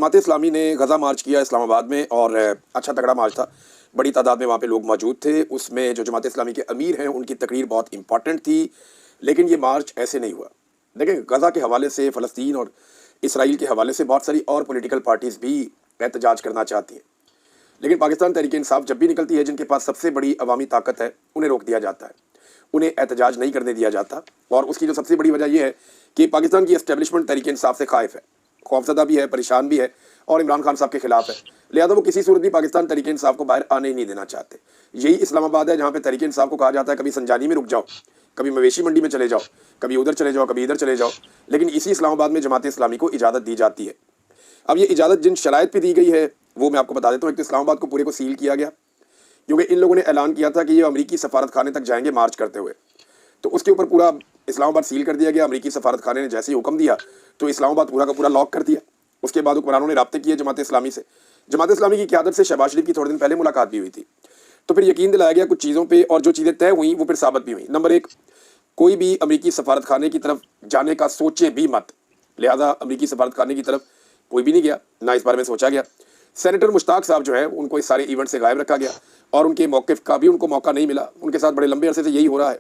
जमात इस्लामी ने गज़ा मार्च किया इस्लामाबाद में और अच्छा तगड़ा मार्च था। बड़ी तादाद में वहाँ पे लोग मौजूद थे। उसमें जो जमात इस्लामी के अमीर हैं उनकी तकरीर बहुत इम्पॉर्टेंट थी, लेकिन ये मार्च ऐसे नहीं हुआ। देखें, गज़ा के हवाले से, फ़लस्तीन और इसराइल के हवाले से बहुत सारी और पॉलिटिकल पार्टीज़ भी एहतजाज करना चाहती हैं, लेकिन पाकिस्तान तहरीक-ए-इंसाफ जब भी निकलती है, जिनके पास सबसे बड़ी अवामी ताकत है, उन्हें रोक दिया जाता है, उन्हें एहतजाज नहीं करने दिया जाता। और उसकी जो सबसे बड़ी वजह यह है कि पाकिस्तान की एस्टेब्लिशमेंट तहरीक-ए-इंसाफ से खाइफ है, खौफजदा भी है, परेशान भी है और इमरान खान साहब के खिलाफ है। लिहाजा वो किसी सूरत भी पाकिस्तान तहरीक-ए-इंसाफ को बाहर आने ही नहीं देना चाहते। यही इस्लामाबाद है जहाँ पे तहरीक-ए-इंसाफ को कहा जाता है कभी संजानी में रुक जाओ, कभी मवेशी मंडी में चले जाओ, कभी उधर चले जाओ, कभी इधर चले जाओ, लेकिन इसी इस्लामाबाद में जमात इस्लामी को इजाज़त दी जाती है। अब ये इजाज़त जिन शराइत पर दी गई है वो मैं आपको बता देता हूँ। एक तो इस्लामाबाद को पूरे को सील किया गया, क्योंकि इन लोगों ने ऐलान किया था कि ये अमरीकी सफारत खाने तक जाएंगे मार्च करते हुए, तो उसके ऊपर पूरा इस्लामाबाद सील कर दिया गया। अमरीकी सफारत खाने ने जैसे ही हुक्म दिया तो इस्लामाबाद पूरा का पूरा लॉक कर दिया। उसके बाद हुक्मरानों ने राब्ते किए जमात इस्लामी से। जमात इस्लामी की क़यादत से शहबाज शरीफ की थोड़े दिन पहले मुलाकात भी हुई थी, तो फिर यकीन दिलाया गया कुछ चीज़ों पे, और जो चीज़ें तय हुई वो फिर साबित भी हुई। नंबर एक, कोई भी अमरीकी सफारत खाने की तरफ जाने का सोचे भी मत। लिहाजा अमरीकी सफारत खाने की तरफ कोई भी नहीं गया, ना इस बारे में सोचा गया। सेनेटर मुश्ताक साहब जो है उनको इस सारे इवेंट से गायब रखा गया और उनके मौक़िफ़ का भी उनको मौका नहीं मिला। उनके साथ बड़े लंबे अरसे से यही हो रहा है।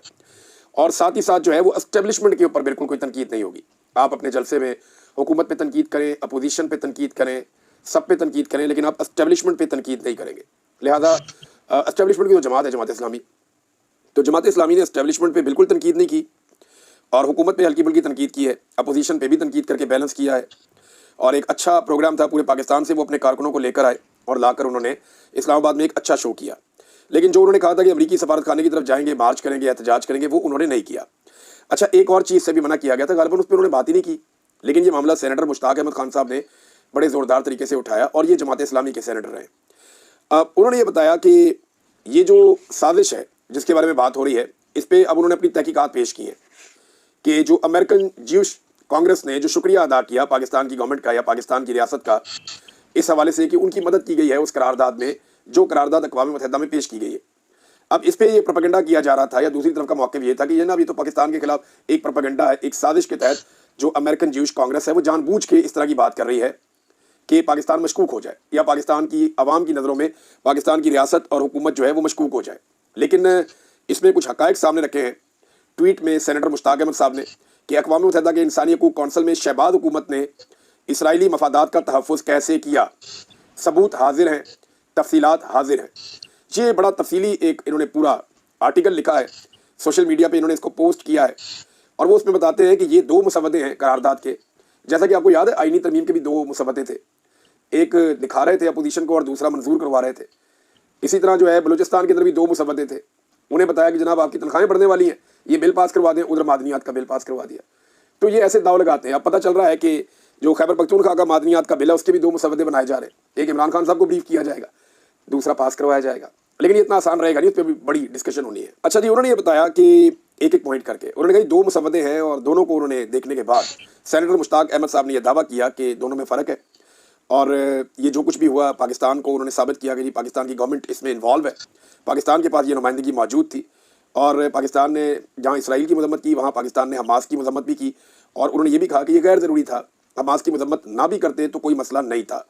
और साथ ही साथ जो है वो एस्टेब्लिशमेंट के ऊपर बिल्कुल कोई तनकीद नहीं होगी। आप अपने जलसे में हुकूमत पे तनकीद करें, अपोजिशन पे तनकीद करें, सब पे तनकीद करें, लेकिन आप एस्टेब्लिशमेंट पे तनकीद नहीं करेंगे। लिहाजा एस्टेब्लिशमेंट की जो जमात है जमात इस्लामी, तो जमात इस्लामी ने एस्टेब्लिशमेंट पे बिल्कुल तनकीद नहीं की और हुकूमत पे हल्की फुल्की तनकीद की है, अपोजिशन पे भी तनकीद करके बैलेंस किया है। और एक अच्छा प्रोग्राम था पूरे पाकिस्तान से, वो अपने कारकुनों को लेकर आए और लाकर उन्होंने इस्लामाबाद में एक अच्छा शो किया। लेकिन जो उन्होंने कहा था कि अमरीकी सफारत खाने की तरफ जाएंगे, मार्च करेंगे, एहतजाज करेंगे, वो उन्होंने नहीं किया। अच्छा, एक और चीज़ से भी मना किया गया था, गालिबन उस पर उन्होंने बात ही नहीं की, लेकिन ये मामला सेनेटर मुश्ताक अहमद खान साहब ने बड़े ज़ोरदार तरीके से उठाया और ये जमात इस्लामी के सेनेटर हैं। अब उन्होंने ये बताया कि ये जो साजिश है जिसके बारे में बात हो रही है, इस पर अब उन्होंने अपनी तहकीकात पेश की हैं कि जो अमेरिकन ज्यूश कांग्रेस ने जो शुक्रिया अदा किया पाकिस्तान की गवर्नमेंट का या पाकिस्तान की रियासत का, इस हवाले से कि उनकी मदद की गई है उस करारदाद में, जो करारदाद अक़वाम मुत्तहिदा में पेश की गई है। अब इस पे ये प्रोपेगेंडा किया जा रहा था, या दूसरी तरफ का मौक़िफ़ ये था कि ये ना, अभी तो पाकिस्तान के खिलाफ एक प्रोपेगेंडा है, एक साजिश के तहत जो अमेरिकन ज्यूश कांग्रेस है वो जानबूझ के इस तरह की बात कर रही है कि पाकिस्तान मशकूक हो जाए या पाकिस्तान की अवाम की नज़रों में पाकिस्तान की रियासत और हुकूमत जो है वो मशकूक हो जाए। लेकिन इसमें कुछ हक़ाइक़ सामने रखे हैं ट्वीट में सेनेटर मुश्ताक अहमद साहब ने कि अक़वाम मुत्तहिदा के इंसानी हकूक़ कौंसल में शहबाज हुकूमत ने इसराइली मफादात का तहफ़्फ़ुज़ कैसे किया, सबूत हाजिर हैं, तफसीलात हाजिर हैं। ये बड़ा तफसीली एक इन्होंने पूरा आर्टिकल लिखा है, सोशल मीडिया पे इन्होंने इसको पोस्ट किया है और वो उसमें बताते हैं कि ये दो मुसव्वदे हैं करारदाद के। जैसा कि आपको याद है, आईनी तरमीम के भी दो मुसव्वदे थे, एक दिखा रहे थे अपोजिशन को और दूसरा मंजूर करवा रहे थे। इसी तरह जो है बलूचिस्तान के अंदर भी दो मुसव्वदे थे, उन्हें बताया कि जनाब आपकी तनख्वाहें बढ़ने वाली हैं, ये बिल पास करवा दें, उधर मादनियात का बिल पास करवा दिया। तो ये ऐसे दाव लगाते हैं। अब पता चल रहा है कि जो खैबर पख्तूनख्वा का मादनियात का बिल है उसके भी दो मुसव्वदे बनाए जा रहे हैं, एक इमरान खान साहब को ब्रीफ किया जाएगा, दूसरा पास करवाया जाएगा। लेकिन ये इतना आसान रहेगा नहीं, उस पर भी बड़ी डिस्कशन होनी है। अच्छा जी, उन्होंने ये बताया कि एक एक पॉइंट करके उन्होंने कहा दो मुसव्वदे हैं और दोनों को उन्होंने देखने के बाद सेनेटर मुश्ताक अहमद साहब ने यह दावा किया कि दोनों में फ़र्क है और ये जो कुछ भी हुआ पाकिस्तान को उन्होंने साबित किया कि जी पाकिस्तान की गवर्नमेंट इसमें इन्वॉल्व है, पाकिस्तान के पास ये नुमाइंदगी मौजूद थी और पाकिस्तान ने जहाँ इसराइल की मजम्मत की वहाँ पाकिस्तान ने हमास की मजम्मत भी की। और उन्होंने ये भी कहा कि ये गैर ज़रूरी था, हमास की मजम्मत ना भी करते तो कोई मसला नहीं था।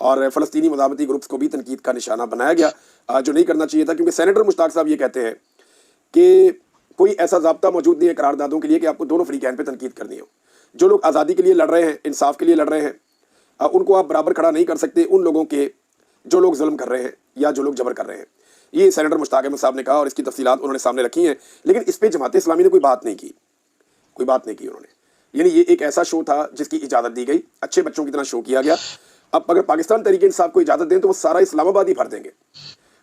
और फ़लस्तीनी मज़ामती ग्रुप्स को भी तनकीद का निशाना बनाया गया, जो नहीं करना चाहिए था, क्योंकि सेनेटर मुश्ताक साहब ये कहते हैं कि कोई ऐसा ज़ाब्ता मौजूद नहीं है करारदादों के लिए कि आपको दोनों फ्रीकैन पे तनकीद करनी हो। जो लोग आज़ादी के लिए लड़ रहे हैं, इंसाफ के लिए लड़ रहे हैं, उनको आप बराबर खड़ा नहीं कर सकते उन लोगों के जो लोग जुल्म कर रहे हैं या जो लोग जबर कर रहे हैं। ये सेनेटर मुश्ताक अहमद साहब ने कहा और इसकी तफसीलात उन्होंने सामने रखी हैं। लेकिन इस पर जमात इस्लामी ने कोई बात नहीं की, कोई बात नहीं की उन्होंने। यानी ये एक ऐसा शो था जिसकी इजाज़त दी गई, अच्छे बच्चों की तरह शो किया गया। अब अगर पाकिस्तान तहरीक-ए-इंसाफ को इजाज़त दें तो वो सारा इस्लामाबाद ही भर देंगे,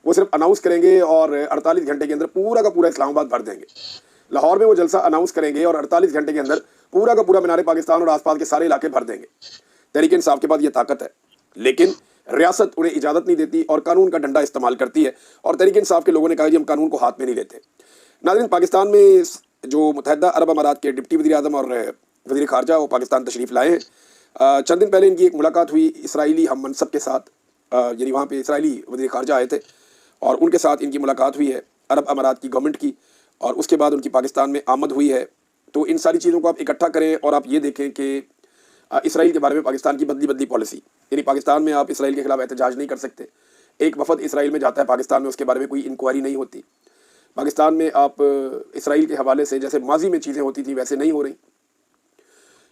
वो सिर्फ अनाउंस करेंगे और 48 घंटे के अंदर पूरा का पूरा इस्लामाबाद भर देंगे। लाहौर में वो जलसा अनाउंस करेंगे और 48 घंटे के अंदर पूरा का पूरा मीनार पाकिस्तान और आसपास के सारे इलाके भर देंगे। तहरीक-ए-इंसाफ के पास ये ताकत है, लेकिन रियासत उन्हें इजाज़त नहीं देती और कानून का डंडा इस्तेमाल करती है। और तहरीक-ए-इंसाफ के लोगों ने कहा कि हम कानून को हाथ में नहीं लेते। नाज़रीन, पाकिस्तान में जो मुत्तहिदा अरब अमारात के डिप्टी वज़ीर आज़म और वज़ीर ख़ारजा वो पाकिस्तान तशरीफ़ लाए हैं। चंद दिन पहले इनकी एक मुलाकात हुई इसराइली हम मनसब के साथ, यानी वहाँ पे इसराइली वज़ीर ख़ारजा आए थे और उनके साथ इनकी मुलाकात हुई है अरब अमारात की गवर्नमेंट की, और उसके बाद उनकी पाकिस्तान में आमद हुई है। तो इन सारी चीज़ों को आप इकट्ठा करें और आप ये देखें कि इसराइल के बारे में पाकिस्तान की बदली बदली पॉलिसी, यानी पाकिस्तान में आप इसराइल के खिलाफ एहतजाज नहीं कर सकते। एक वफद इसराइल में जाता है पाकिस्तान में, उसके बारे में कोई इंक्वायरी नहीं होती। पाकिस्तान में आप इसराइल के हवाले से जैसे माजी में चीज़ें होती थी वैसे नहीं हो रही।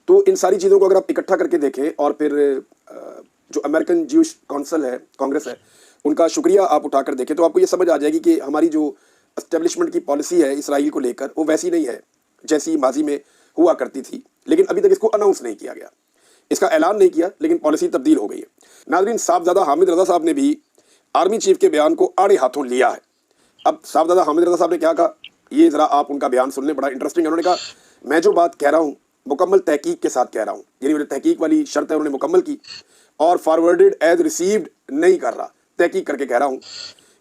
तो इन सारी चीज़ों को अगर आप इकट्ठा करके देखें और फिर जो अमेरिकन ज्यूश काउंसिल है, कांग्रेस है, उनका शुक्रिया आप उठाकर देखें तो आपको ये समझ आ जाएगी कि हमारी जो एस्टेब्लिशमेंट की पॉलिसी है इसराइल को लेकर वो वैसी नहीं है जैसी माजी में हुआ करती थी। लेकिन अभी तक इसको अनाउंस नहीं किया गया, इसका ऐलान नहीं किया, लेकिन पॉलिसी तब्दील हो गई है। नाज़रीन, साहबजादा हामिद रज़ा साहब ने भी आर्मी चीफ के बयान को आड़े हाथों लिया है। अब साहबजादा हामिद रज़ा साहब ने क्या कहा, ये ज़रा आप उनका बयान सुन लें, बड़ा इंटरेस्टिंग है। उन्होंने कहा, मैं जो बात कह रहा हूँ मुकम्मल तहकीक के साथ कह रहा हूँ, यानी मेरी तहकीक वाली शर्त है उन्होंने मुकम्मल की, और फॉरवर्डेड एज रिसीव्ड नहीं कर रहा, तहकीक करके कह रहा हूँ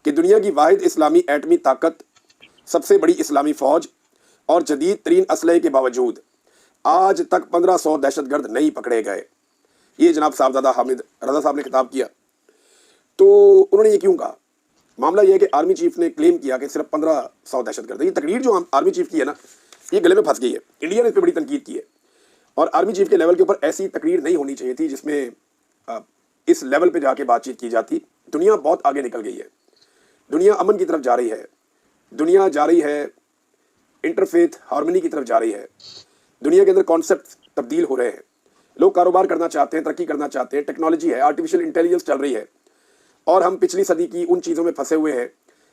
कि दुनिया की वाहिद इस्लामी एटमी ताकत, सबसे बड़ी इस्लामी फ़ौज और जदीद तरीन असलहे के बावजूद आज तक 1500 दहशतगर्द नहीं पकड़े गए। ये जनाब साहबजादा हामिद रज़ा साहब ने खिताब किया। तो उन्होंने ये क्यों कहा? मामला ये है कि आर्मी चीफ ने क्लेम किया कि सिर्फ 1500 दहशतगर्द। ये तकरीर जो आर्मी चीफ की है ना, ये गले में फंस गई है। इंडिया ने इस पर बड़ी तनकीद की है और आर्मी चीफ के लेवल के ऊपर ऐसी तकरीर नहीं होनी चाहिए थी जिसमें इस लेवल पे जाके बातचीत की जाती। दुनिया बहुत आगे निकल गई है, दुनिया अमन की तरफ जा रही है, दुनिया जा रही है इंटरफेथ हार्मनी की तरफ जा रही है, दुनिया के अंदर कॉन्सेप्ट तब्दील हो रहे हैं, लोग कारोबार करना चाहते हैं, तरक्की करना चाहते हैं, टेक्नोलॉजी है, आर्टिफिशियल इंटेलिजेंस चल रही है, और हम पिछली सदी की उन चीज़ों में फंसे हुए हैं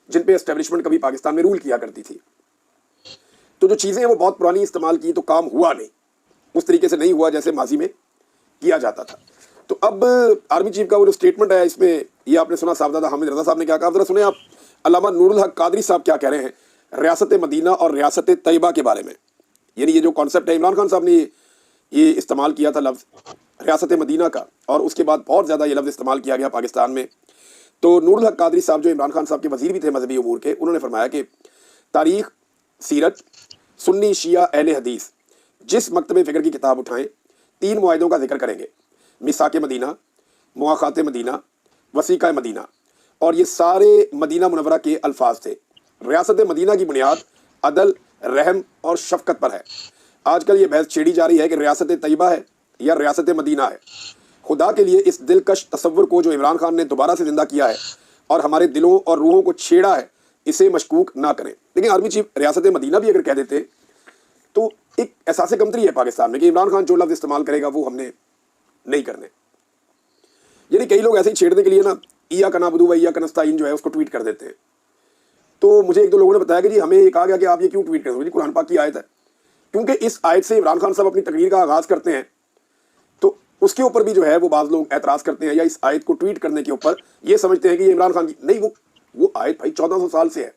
जिन पे एस्टेब्लिशमेंट कभी पाकिस्तान में रूल किया करती थी। तो जो चीज़ें हैं वो बहुत पुरानी इस्तेमाल की तो काम हुआ नहीं, उस तरीके से नहीं हुआ जैसे माजी में किया जाता था। तो अब आर्मी चीफ का वो जो स्टेटमेंट है, इसमें ये आपने सुना साहबजादा हामिद रज़ा साहब ने क्या कहा, जरा सुने आप। अल्लामा नूरुल हक कादरी साहब क्या कह रहे हैं रियासत मदीना और रियासत तैयबा के बारे में। यानी ये जो कॉन्सेप्ट है, इमरान खान साहब ने ये इस्तेमाल किया था लफ्ज़ रियासत मदीना का, और उसके बाद बहुत ज़्यादा ये लफ्ज़ इस्तेमाल किया गया पाकिस्तान में। तो नूरुल हक कादरी साहब जो इमरान खान साहब के वज़ीर भी थे मजहबी उमूर के, उन्होंने फरमाया कि तारीख़, सीरत, सुन्नी, शिया, अहले हदीस जिस मकतबे फ़िक्र की किताब उठाएं 3 मुआहिदों का जिक्र करेंगे, मिसाक मदीना, मुआखात मदीना, वसीका मदीना, और ये सारे मदीना मुनव्वरा के अल्फाज थे। रियासत मदीना की बुनियाद अदल, रहम और शफकत पर है। आजकल ये बहस छेड़ी जा रही है कि रियासत तैयबा है या रियासत मदीना है। खुदा के लिए इस दिलकश तसव्वुर को जो इमरान खान ने दोबारा से ज़िंदा किया है और हमारे दिलों और रूहों को छेड़ा है, इसे मशकूक ना करें। लेकिन आर्मी चीफ रियासत मदीना भी अगर कह देते तो एक एहसास कमतरी है पाकिस्तान में कि इमरान खान जो लफ्ज़ इस्तेमाल करेगा वो हमने नहीं करने। यानी कई लोग ऐसे ही छेड़ने के लिए ना इया का नाबुदू व इया का नस्ताईन जो है उसको ट्वीट कर देते हैं। तो मुझे 1-2 लोगों ने बताया कि जी हमें ये कहा गया कि आप ये क्यों ट्वीट कर रहे हो, जी कुरान पाक की आयत है। क्योंकि इस आयत से इमरान खान साहब अपनी तकरीर का आगाज़ करते हैं, तो उसके ऊपर भी जो है वो बाज़ लोग एतराज़ करते हैं, या इस आयत को ट्वीट करने के ऊपर ये समझते हैं कि ये इमरान खान की नहीं, वो आयत भाई 1400 साल से है।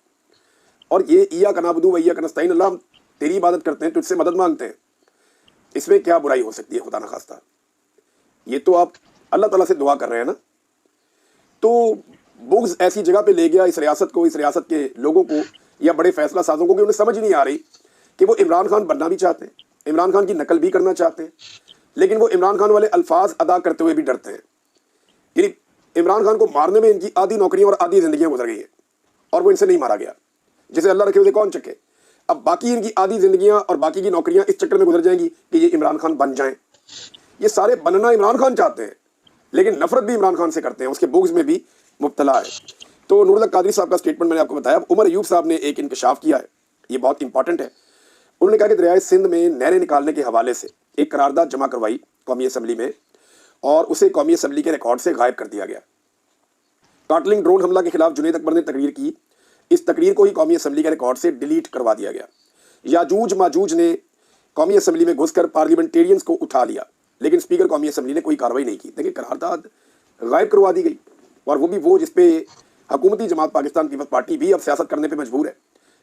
और ये इया का नाबुदू व इया का नस्ताईन, अल्लाह हम तेरी इबादत करते हैं, तुझसे मदद मांगते हैं, इसमें क्या बुराई हो सकती है खुदा न खास्ता। ये तो आप अल्लाह ताला से दुआ कर रहे हैं ना। तो बुग़्ज़ ऐसी जगह पे ले गया इस रियासत को, इस रियासत के लोगों को या बड़े फैसला साजों को कि उन्हें समझ नहीं आ रही कि वो इमरान खान बनना भी चाहते हैं, इमरान खान की नकल भी करना चाहते हैं, लेकिन वो इमरान खान वाले अल्फाज अदा करते हुए भी डरते हैं। यानी इमरान खान को मारने में इनकी आधी नौकरियां और आधी जिंदगियां गुजर गई है और वो इनसे नहीं मारा गया। जिसे अल्लाह रखे उसे कौन चखे। अब बाकी इनकी आधी जिंदगियां और बाकी की नौकरियां इस चक्कर में गुजर जाएंगी कि ये इमरान खान बन जाएं। ये सारे बनना इमरान खान चाहते हैं, लेकिन नफरत भी इमरान खान से करते हैं, उसके बुग़्ज़ में भी मुब्तला है। तो नूरुल हक कादरी साहब का स्टेटमेंट मैंने आपको बताया। उमर अयूब साहब ने एक इंकशाफ किया है, ये बहुत इंपॉर्टेंट है। उन्होंने कहा कि दरियाए सिंध में नहरें निकालने के हवाले से एक करारदाद जमा करवाई कौमी असम्बली में, और उसे कौमी असम्बली के रिकॉर्ड से गायब कर दिया गया। काटलिंग ड्रोन हमला के खिलाफ जुनैद अकबर ने तकरीर की, इस तकरीर को ही कौमी असम्बली के रिकॉर्ड से डिलीट करवा दिया गया। याजूज माजूज ने कौमी असम्बली में घुसकर पार्लियामेंटेरियंस को उठा लिया, लेकिन स्पीकर कौमी असम्बली ने कोई कार्रवाई नहीं की। देखिए, करारदाद गायब करवा दी गई, और वो भी वो जिसपे हुकूमती जमात पाकिस्तान पीपल्स पार्टी भी अब सियासत करने पे मजबूर है।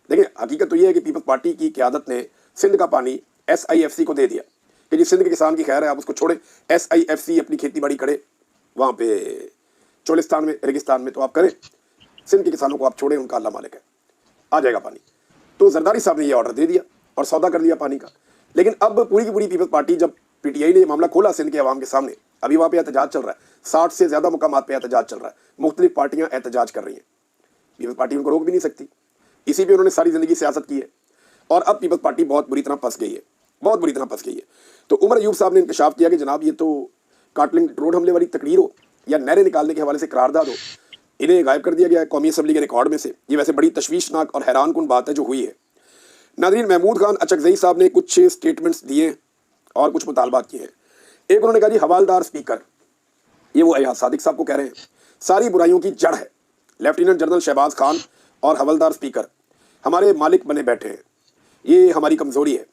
देखिए, हकीकत तो ये है कि पीपल्स पार्टी की क़यादत ने सिंध का पानी SIFC को दे दिया कि जी सिंध के किसान की खैर है, आप उसको छोड़े, SIFC अपनी खेती बाड़ी करे वहाँ पे चोलिस्तान में, रेगिस्तान में, तो आप करें, सिंध के किसानों को आप छोड़ें, उनका अल्लाह मालिक है, आ जाएगा पानी। तो जरदारी साहब ने ये ऑर्डर दे दिया और सौदा कर लिया पानी का। लेकिन अब पूरी की पूरी पीपल्स पार्टी, जब PTI ने ये मामला खोला सिंध के अवाम के सामने, अभी वहाँ पे एहतजाज चल रहा है, 60 से ज़्यादा मुकामात पे एहतजाज चल रहा है, मुख्तलिफ पार्टियाँ एहतजाज कर रही हैं, पीपल्स पार्टी उनको रोक भी नहीं सकती। इसी पे उन्होंने सारी ज़िंदगी सियासत की है, और अब पीपल्स पार्टी बहुत बुरी तरह फंस गई है। बहुत बुरी तरह फंस गई है। तो उमर अयूब साहब ने इंकशाफ किया कि जनाब ये तो काटलिंग रोड हमले वाली तकरीर हो या नहरें निकालने के हवाले से करारदाद हो, इन्हें गायब कर दिया गया है कौमी असम्बली के रिकॉर्ड में से। ये वैसे बड़ी तशवीशनाक और हैरान कुन बात है जो हुई है। नाज़रीन, महमूद खान अचकज़ई साहब ने कुछ स्टेटमेंट्स दिए और कुछ मुतालबात किए हैं। एक उन्होंने कहा जी हवालदार स्पीकर, ये वो एजाज सादिक साहब को कह रहे हैं, सारी बुराइयों की जड़ है लेफ्टिनेंट जनरल शहबाज खान और हवलदार स्पीकर हमारे मालिक बने बैठे हैं, ये हमारी कमज़ोरी है।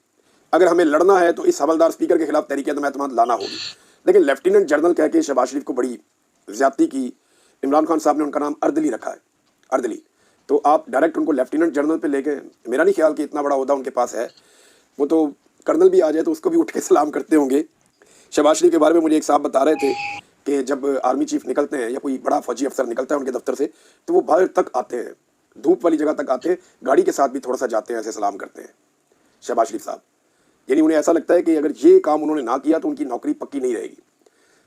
अगर हमें लड़ना है तो इस हवलदार स्पीकर के खिलाफ तहरीक एतमाद लाना होगी। लेकिन लेफ्टिनेंट जनरल कह के शहबाज शरीफ को बड़ी ज़्यादती की। इमरान खान साहब ने उनका नाम अर्दली रखा है, अर्दली, तो आप डायरेक्ट उनको लेफ्टिनेंट जनरल पे ले गए। मेरा नहीं ख्याल कि इतना बड़ा ओहदा उनके पास है। वो तो कर्नल भी आ जाए तो उसको भी उठ के सलाम करते होंगे। शहबाज शरीफ के बारे में मुझे एक साहब बता रहे थे कि जब आर्मी चीफ निकलते हैं या कोई बड़ा फौजी अफसर निकलता है उनके दफ्तर से, तो वो बाहर तक आते हैं, धूप वाली जगह तक आते हैं, गाड़ी के साथ भी थोड़ा सा जाते हैं, ऐसे सलाम करते हैं शहबाज शरीफ साहब। यानी उन्हें ऐसा लगता है कि अगर ये काम उन्होंने ना किया तो उनकी नौकरी पक्की नहीं रहेगी।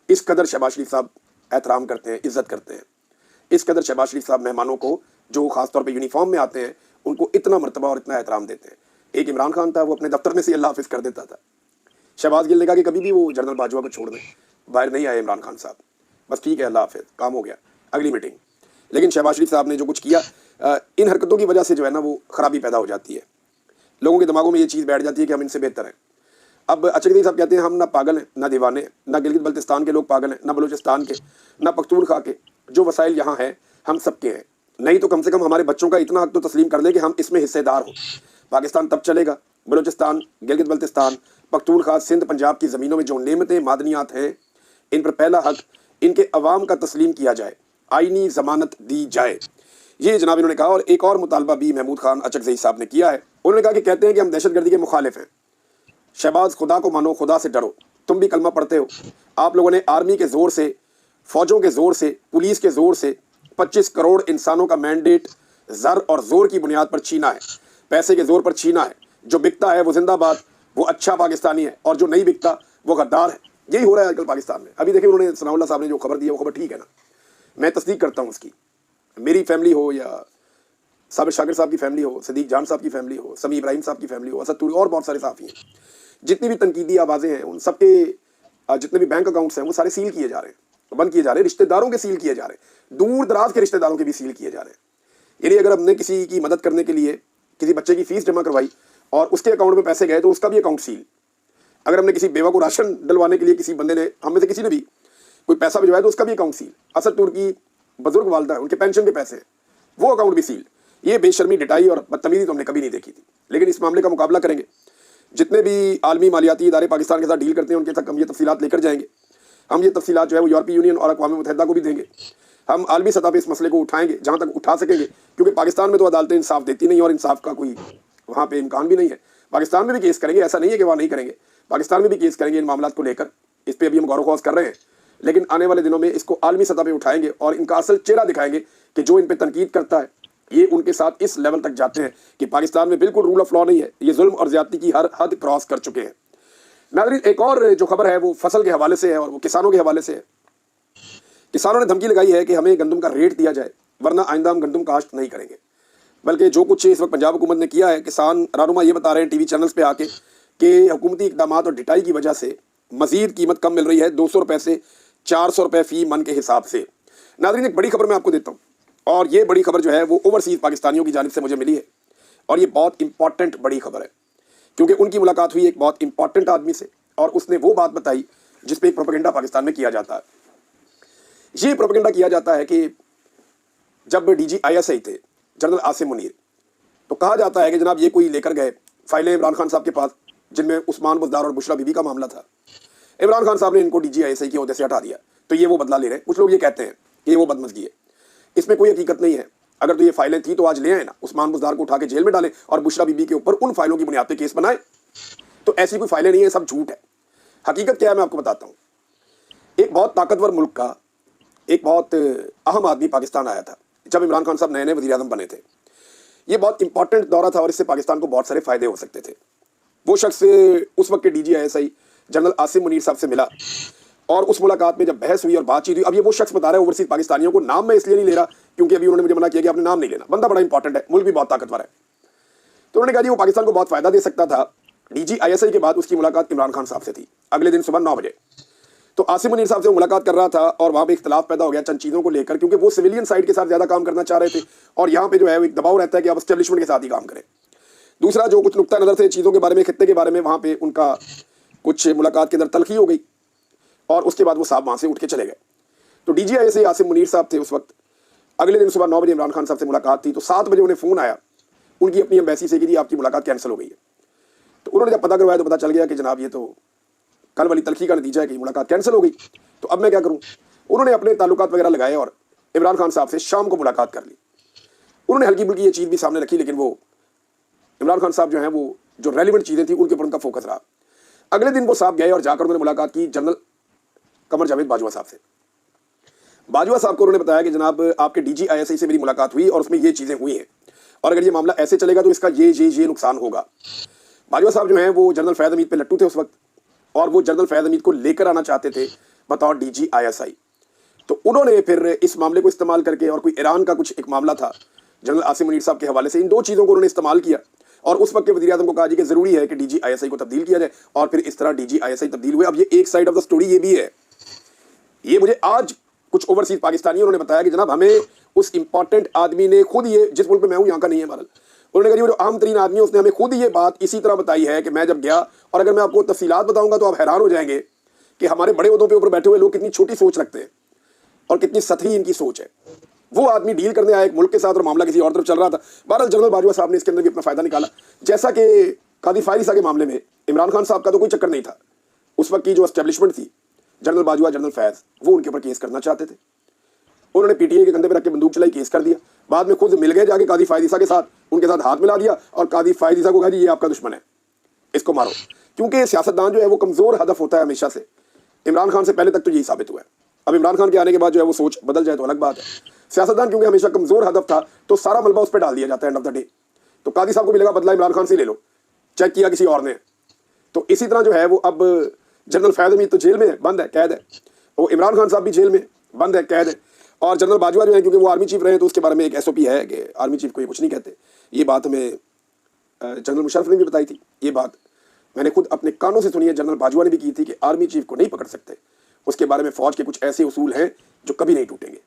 इस कदर शहबाज शरीफ साहब एहतराम करते हैं, इज्जत करते हैं। इस कदर शहबाज शरीफ साहब मेहमानों को जो खासतौर पर यूनिफॉर्म में आते हैं उनको इतना मर्तबा और इतना एहतराम देते हैं। एक इमरान खान था, वो अपने दफ्तर में से अल्लाह हाफिज़ कर देता था। शहबाज गिल ने कहा कि कभी भी वो जनरल बाजवा को छोड़ दें, बाहर नहीं आए इमरान खान साहब, बस ठीक है अल्लाह हाफिज़, काम हो गया, अगली मीटिंग। लेकिन शहबाज शरीफ साहब ने जो कुछ किया, इन हरकतों की वजह से जो है ना वो ख़राबी पैदा हो जाती है। लोगों के दिमागों में ये चीज़ बैठ जाती है कि हम इनसे बेहतर हैं। अब अचकज़ई साहब कहते हैं हम ना पागल हैं, ना दीवाने हैं, ना गिलगित बल्तिस्तान के लोग पागल हैं, ना बलूचिस्तान के, ना पख्तूनख्वा के। जो वसाइल यहाँ हैं हम सबके हैं, नहीं तो कम से कम हमारे बच्चों का इतना हक तो तस्लीम कर लें कि हम इसमें हिस्सेदार हो। पाकिस्तान तब चलेगा, बलूचिस्तान, गिलगित बल्तिस्तान, पख्तूनख्वा, सिंध, पंजाब की ज़मीनों में जो नेमतें मादनियात हैं, इन पर पहला हक इनके अवाम का तस्लीम किया जाए, आइनी ज़मानत दी जाए। ये जनाब इन्होंने कहा। और एक और मुतालबा भी महमूद खान अचकज़ई साहब ने किया है। उन्होंने कहा कि कहते हैं कि हम दहशतगर्दी के मुखालिफ हैं। शहबाज, खुदा को मानो, खुदा से डरो। तुम भी कलमा पढ़ते हो। आप लोगों ने आर्मी के ज़ोर से, फ़ौजों के ज़ोर से, पुलिस के ज़ोर से 25 करोड़ इंसानों का मैंडेट ज़र और ज़ोर की बुनियाद पर छीना है, पैसे के ज़ोर पर छीना है। जो बिकता है वो जिंदाबाद, वो अच्छा पाकिस्तानी है, और जो नहीं बिकता वो गद्दार है। यही हो रहा है आजकल पाकिस्तान में। अभी देखिए उन्होंने सनाउल्लाह साहब ने जो खबर दी है वो खबर ठीक है ना, मैं तस्दीक करता हूँ उसकी। मेरी फैमिली हो या साबिर शाकिर साहब की फैमिली हो, सदीक जान साहब की फैमिली हो, समी इब्राहिम साहब की फैमिली हो, असद तूरी और बहुत सारे साफ़ी हैं, जितनी भी तनकीदी आवाज़ें हैं उन सबके जितने भी बैंक अकाउंट्स हैं वो सारे सील किए जा रहे हैं, बंद किए जा रहे हैं। रिश्तेदारों के सील किए जा रहे हैं, दूर दराज के रिश्तेदारों के भी सील किए जा रहे हैं। यानी अगर हमने किसी की मदद करने के लिए किसी बच्चे की फ़ीस जमा करवाई और उसके अकाउंट में पैसे गए तो उसका भी अकाउंट सील। अगर हमने किसी बेवा को राशन डलवाने के लिए किसी बंदे ने, हम में से किसी ने भी कोई पैसा भिजवाया तो उसका भी अकाउंट सील। असद तूर की बुजुर्ग वालदा है, उनके पेंशन के पैसे हैं, वो अकाउंट भी सील। ये बेशर्मी, डिटाई और बदतमीजी तो हमने कभी नहीं देखी थी। लेकिन इस मामले का मुकाबला करेंगे। जितने भी आलमी मालियाती इदारे पाकिस्तान के साथ डील करते हैं उनके तक हम ये तफसीलात लेकर जाएंगे। हम ये तफसीलात जो है वो यूरोपीय यूनियन और अक़वाम मुत्तहिदा को भी देंगे। हम आलमी सतह पर इस मसले को उठाएंगे जहाँ तक उठा सकेंगे, क्योंकि पाकिस्तान में तो अदालतें इंसाफ देती नहीं और इंसाफ का कोई वहाँ पे इम्कान भी नहीं है। पाकिस्तान में भी केस करेंगे, ऐसा नहीं है कि वहाँ नहीं करेंगे, पाकिस्तान में भी केस करेंगे इन मामलों को लेकर। इस पर अभी हम गौर व कर रहे हैं, लेकिन आने वाले दिनों में इसको आलमी सतह पे उठाएंगे और इनका असल चेहरा दिखाएंगे कि जो इन पे तनकीद करता है ये उनके साथ इस लेवल तक जाते हैं कि पाकिस्तान में बिल्कुल रूल ऑफ लॉ नहीं है, ये जुल्म और ज्यादती की हर हद क्रॉस कर चुके हैं। नाज़रीन, एक और जो खबर है वो फसल के हवाले से है और वो किसानों के हवाले से है। किसानों ने धमकी लगाई है कि हमें गंदम का रेट दिया जाए वरना आइंदा हम गंदम काश्त नहीं करेंगे। बल्कि जो कुछ इस वक्त पंजाब हुकूमत ने किया है, किसान रहनुमा ये बता रहे हैं टीवी चैनल्स पे आके कि हुकूमती इकदाम और डिटाई की वजह से मजीद कीमत कम मिल रही है, 200 रुपये से 400 रुपये फ़ी मन के हिसाब से। नाज़रीन, एक बड़ी खबर मैं आपको देता हूँ और ये बड़ी खबर जो है वो ओवरसीज़ पाकिस्तानियों की जानिब से मुझे मिली है और ये बहुत इंपॉर्टेंट बड़ी खबर है, क्योंकि उनकी मुलाकात हुई एक बहुत इंपॉर्टेंट आदमी से और उसने वो बात बताई जिस पे एक प्रोपेगेंडा पाकिस्तान में किया जाता है। ये प्रोपेगेंडा किया जाता है कि जब DG ISI थे जनरल आसिम मुनीर, तो कहा जाता है कि जनाब ये कोई लेकर गए फाइलें इमरान खान साहब के पास जिनमें उस्मान बुज़दार और बुशरा बीबी का मामला था। इमरान खान साहब ने इनको DG ISI के ओहदे से हटा दिया, तो ये वो बदला ले रहे हैं। कुछ लोग ये कहते हैं कि ये वो बदमज़गी है, इसमें कोई हकीकत नहीं है। अगर तो ये फाइलें थी तो आज ले आए ना, उस्मान बुज़दार को उठा के जेल में डालें और बुशरा बीबी के ऊपर उन फाइलों की बुनियाद पर केस बनाए। तो ऐसी कोई फाइलें नहीं है, सब झूठ है। हकीकत क्या है मैं आपको बताता हूँ। एक बहुत ताकतवर मुल्क का एक बहुत अहम आदमी पाकिस्तान आया था जब इमरान खान साहब नए नए वज़ीर आज़म बने थे। ये बहुत इंपॉर्टेंट दौरा था और इससे पाकिस्तान को बहुत सारे फ़ायदे हो सकते थे। वो शख्स उस वक्त के DG ISI general Asim Munir साहब से मिला और उस मुलाकात में जब बहस हुई और बातचीत हुई, अब ये वो शख्स बता रहा है ओवरसीज़ पाकिस्तानियों को, नाम मैं इसलिए नहीं ले रहा क्योंकि अभी उन्होंने मुझे मना किया कि आपने नाम नहीं लेना, बंदा बड़ा इंपॉर्टेंट है, मुल्क भी बहुत ताकतवर है। तो उन्होंने कहा जी वो पाकिस्तान को बहुत फ़ायदा दे सकता था DGISI के बाद उसकी मुलाकात इमरान खान साहब से थी, अगले दिन सुबह 9 बजे। तो आसिम मुनीर साहब से वो मुलाकात कर रहा था और वहाँ पे इख्तलाफ पैदा हो गया चंद चीज़ों को लेकर, क्योंकि वो सिविलियन साइड के साथ ज़्यादा काम करना चाह रहे थे और यहाँ पे जो है वो एक दबाव रहता है कि आप एस्टेब्लिशमेंट के साथ ही काम करें। दूसरा, जो कुछ नुक्ता नज़र थे चीज़ों के बारे में, खित्ते के बारे में, वहाँ पे उनका कुछ मुलाकात के अंदर तलखी हो गई और उसके बाद वो साहब वहाँ से उठ के चले गए। तो DGISI आसिम मुनीर साहब थे उस वक्त। अगले दिन सुबह 9 बजे इमरान खान साहब से मुलाकात थी, तो 7 बजे उन्हें फ़ोन आया उनकी अपनी एम्बेसी से कि जी आपकी मुलाकात कैंसिल हो गई है। तो उन्होंने जब पता करवाया तो पता चल गया कि जनाब ये तो कल वाली तलखी का नतीजा है कि मुलाकात कैंसिल हो गई। तो अब मैं क्या करूँ? उन्होंने अपने ताल्लुकात वगैरह लगाए और इमरान खान साहब से शाम को मुलाकात कर ली। उन्होंने हल्की फुल्की ये चीज़ भी सामने रखी, लेकिन वो इमरान खान साहब जो हैं वो जो रेलिवेंट चीज़ें थी उनके ऊपर उनका फोकस रहा। अगले दिन वो साहब गए और जाकर उन्होंने मुलाकात की जनरल कमर जावेद बाजवा साहब से। बाजवा साहब को उन्होंने बताया कि जनाब आपके DGISI से मेरी मुलाकात हुई और उसमें ये चीज़ें हुई हैं और अगर ये मामला ऐसे चलेगा तो इसका ये नुकसान होगा। बाजवा साहब जो हैं वो जनरल फैज़ हमीद पे लट्टू थे उस वक्त और वो जनरल फैज़ हमीद को लेकर आना चाहते थे बतौर DGISI। तो उन्होंने फिर इस मामले को इस्तेमाल करके, और कोई ईरान का कुछ एक मामला था जनरल आसिम मुनीर साहब के हवाले से, इन दो चीज़ों को उन्होंने इस्तेमाल किया और उस वक्त के वज़ीर आज़म को कहा जी कि ज़रूरी है कि DGISI को तब्दील किया जाए और फिर इस तरह DGISI तब्दील हुए। अब ये एक साइड ऑफ द स्टोरी ये भी है, ये मुझे आज कुछ ओवरसीज पाकिस्तानी उन्होंने बताया कि जनाब हमें उस इंपॉर्टेंट आदमी ने खुद ये, जिस मुल्क में मैं हूँ यहाँ का नहीं है भारत, उन्होंने कहा जो आम तरीन आदमी है उसने हमें खुद ये बात इसी तरह बताई है कि मैं जब गया, और अगर मैं आपको तफसीलात बताऊंगा तो आप हैरान हो जाएंगे कि हमारे बड़े ओहदों पे ऊपर बैठे हुए लोग कितनी छोटी सोच रखते हैं और कितनी सतही इनकी सोच है। वो आदमी डील करने आया एक मुल्क के साथ और मामला किसी और तरफ चल रहा था। बहरहाल जनरल बाजवा साहब ने इसके अंदर भी अपना फायदा निकाला। जैसा कि कादी फायद ईसा के मामले में इमरान खान साहब का तो कोई चक्कर नहीं था, उस वक्त की जो एस्टेब्लिशमेंट थी जनरल बाजवा, जनरल फैज़, वो उनके ऊपर केस करना चाहते थे। उन्होंने PTI के कंधे पर रख के बंदूक चलाई, केस कर दिया। बाद में खुद मिल गए जाके कादी फायद ईसा के साथ, उनके साथ हाथ मिला दिया और कादी फायद ईसा को कहा जी ये आपका दुश्मन है, इसको मारो। क्योंकि सियासतदान जो है वो कमज़ोर हदफ होता है हमेशा से। इमरान खान से पहले तक तो यही साबित हुआ है। अब इमरान खान के आने के बाद जो है वो सोच बदल जाए तो अलग बात है। सियासतदान क्योंकि हमेशा कमज़ोर हदफ था तो सारा मलबा उस पर डाल दिया जाता है एंड ऑफ द डे। तो कादी साहब को भी लगा बदला इमरान खान से ले लो, चेक किया किसी और ने। तो इसी तरह जो है वो अब जनरल फैज़ हमीद तो जेल में है, बंद है, कैद है। वो इमरान खान साहब भी जेल में बंद है, कैद है। और जनरल बाजवा जो है क्योंकि वो आर्मी चीफ रहे तो उसके बारे में एक SOP है कि आर्मी चीफ को ये कुछ नहीं कहते। ये बात हमें जनरल मुशर्रफ ने भी बताई थी। ये बात मैंने खुद अपने कानों से सुनी है, जनरल बाजवा ने भी की थी कि आर्मी चीफ को नहीं पकड़ सकते, उसके बारे में फ़ौज के कुछ ऐसे उसूल हैं जो कभी नहीं टूटेंगे।